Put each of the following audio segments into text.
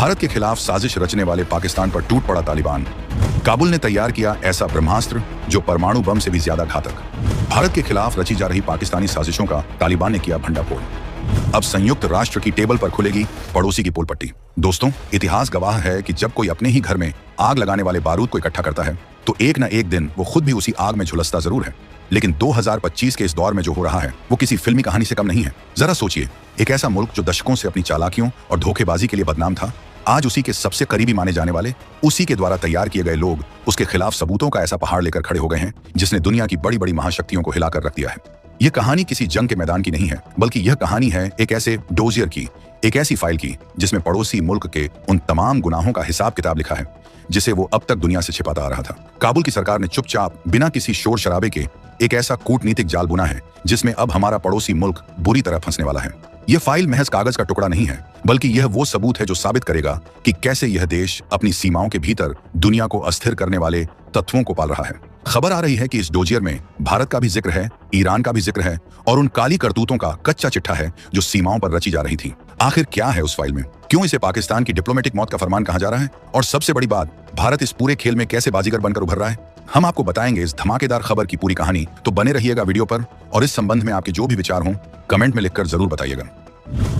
भारत के खिलाफ साजिश रचने वाले पाकिस्तान पर टूट पड़ा तालिबान। काबुल ने तैयार किया ऐसा ब्रह्मास्त्र जो परमाणु बम से भी ज्यादा घातक। भारत के खिलाफ रची जा रही पाकिस्तानी साजिशों का तालिबान ने किया भंडाफोड़। अब संयुक्त राष्ट्र की टेबल पर खुलेगी पड़ोसी की पोल पट्टी। दोस्तों, इतिहास गवाह है कि जब कोई अपने ही घर में आग लगाने वाले बारूद को इकट्ठा करता है तो एक न एक दिन वो खुद भी उसी आग में झुलसता जरूर है। लेकिन 2025 के इस दौर में जो हो रहा है वो किसी फिल्मी कहानी से कम नहीं है। जरा सोचिए, एक ऐसा मुल्क जो दशकों से अपनी चालाकियों और धोखेबाजी के लिए बदनाम था, आज उसी के सबसे करीबी माने जाने वाले, उसी के द्वारा तैयार किए गए लोग उसके खिलाफ सबूतों का ऐसा पहाड़ लेकर खड़े हो गए हैं जिसने दुनिया की बड़ी बड़ी महाशक्तियों को हिलाकर रख दिया है। यह कहानी किसी जंग के मैदान की नहीं है, बल्कि यह कहानी है एक ऐसे डोजियर की, एक ऐसी फाइल की जिसमें पड़ोसी मुल्क के उन तमाम गुनाहों का हिसाब किताब लिखा है जिसे वो अब तक दुनिया से छिपाता आ रहा था। काबुल की सरकार ने चुपचाप बिना किसी शोर शराबे के एक ऐसा कूटनीतिक जाल बुना है जिसमें अब हमारा पड़ोसी मुल्क बुरी तरह फंसने वाला है। यह फाइल महज कागज का टुकड़ा नहीं है, बल्कि यह वो सबूत है जो साबित करेगा कि कैसे यह देश अपनी सीमाओं के भीतर दुनिया को अस्थिर करने वाले तत्वों को पाल रहा है। खबर आ रही है कि इस डोजियर में भारत का भी जिक्र है, ईरान का भी जिक्र है और उन काली करतूतों का कच्चा चिट्ठा है जो सीमाओं पर रची जा रही थी। आखिर क्या है उस फाइल में? क्यों इसे पाकिस्तान की डिप्लोमेटिक मौत का फरमान कहा जा रहा है? और सबसे बड़ी बात, भारत इस पूरे खेल में कैसे बाजीगर बनकर उभर रहा है? हम आपको बताएंगे इस धमाकेदार खबर की पूरी कहानी, तो बने रहिएगा वीडियो पर और इस संबंध में आपके जो भी विचार हों कमेंट में लिखकर जरूर बताइएगा।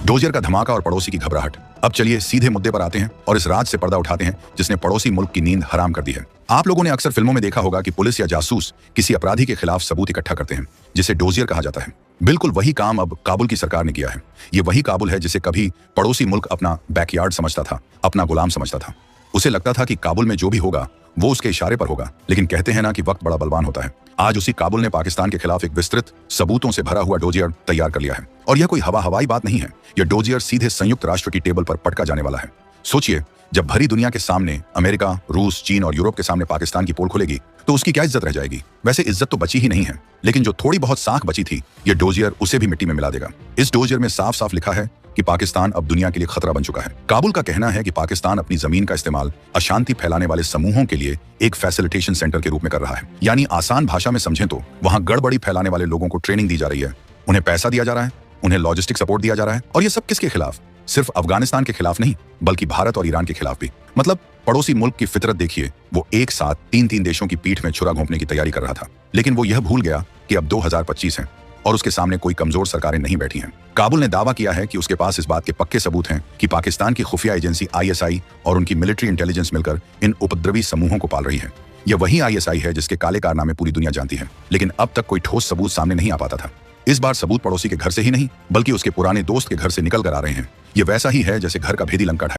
डोजियर का धमाका और पड़ोसी की घबराहट। अब चलिए सीधे मुद्दे पर आते हैं और इस राज से पर्दा उठाते हैं जिसने पड़ोसी मुल्क की नींद हराम कर दी है। आप लोगों ने अक्सर फिल्मों में देखा होगा कि पुलिस या जासूस किसी अपराधी के खिलाफ सबूत इकट्ठा करते हैं, जिसे डोजियर कहा जाता है। बिल्कुल वही काम अब काबुल की सरकार ने किया है। ये वही काबुल है जिसे कभी पड़ोसी मुल्क अपना बैकयार्ड समझता था, अपना गुलाम समझता था। उसे लगता था कि काबुल में जो भी होगा वो उसके इशारे पर होगा, लेकिन कहते हैं ना कि वक्त बड़ा बलवान होता है। आज उसी काबुल ने पाकिस्तान के खिलाफ एक विस्तृत सबूतों से भरा हुआ डोजियर तैयार कर लिया है। और यह कोई हवाई बात नहीं है, यह डोजियर सीधे संयुक्त राष्ट्र की टेबल पर पटका जाने वाला है। सोचिए, जब भरी दुनिया के सामने अमेरिका, रूस, चीन और यूरोप के सामने पाकिस्तान की पोल खुलेगी तो उसकी क्या इज्जत रह जाएगी? वैसे इज्जत तो बची ही नहीं है, लेकिन जो थोड़ी बहुत साख बची थी यह डोजियर उसे भी मिट्टी में मिला देगा। इस डोजियर में साफ साफ लिखा है कि पाकिस्तान अब दुनिया के लिए खतरा बन चुका है। काबुल का कहना है कि पाकिस्तान अपनी जमीन का इस्तेमाल अशांति फैलाने वाले समूहों के लिए एक फैसिलिटेशन सेंटर के रूप में कर रहा है। यानी आसान भाषा में समझें तो वहां गड़बड़ी फैलाने वाले लोगों को ट्रेनिंग दी जा रही है, उन्हें पैसा दिया जा रहा है, उन्हें लॉजिस्टिक सपोर्ट दिया जा रहा है। और ये सब किसके खिलाफ? सिर्फ अफगानिस्तान के खिलाफ नहीं, बल्कि भारत और ईरान के खिलाफ भी। मतलब पड़ोसी मुल्क की फितरत देखिए, वो एक साथ तीन देशों की पीठ में छुरा घोंपने की तैयारी कर रहा था। लेकिन वो यह भूल गया कि अब 2025 है और उसके सामने कोई कमजोर सरकारें नहीं बैठी हैं। काबुल ने दावा किया है कि उसके पास इस बात के पक्के सबूत हैं कि पाकिस्तान की खुफिया एजेंसी ISI और उनकी मिलिट्री इंटेलिजेंस मिलकर इन उपद्रवी समूहों को पाल रही है। यह वही ISI है जिसके काले कारनामे पूरी दुनिया जानती है, लेकिन अब तक कोई ठोस सबूत सामने नहीं आ पाता था। इस बार सबूत पड़ोसी के घर से ही नहीं, बल्कि उसके पुराने दोस्त के घर से निकल कर आ रहे हैं। ये वैसा ही है जैसे घर का भेदी लंका ढाई।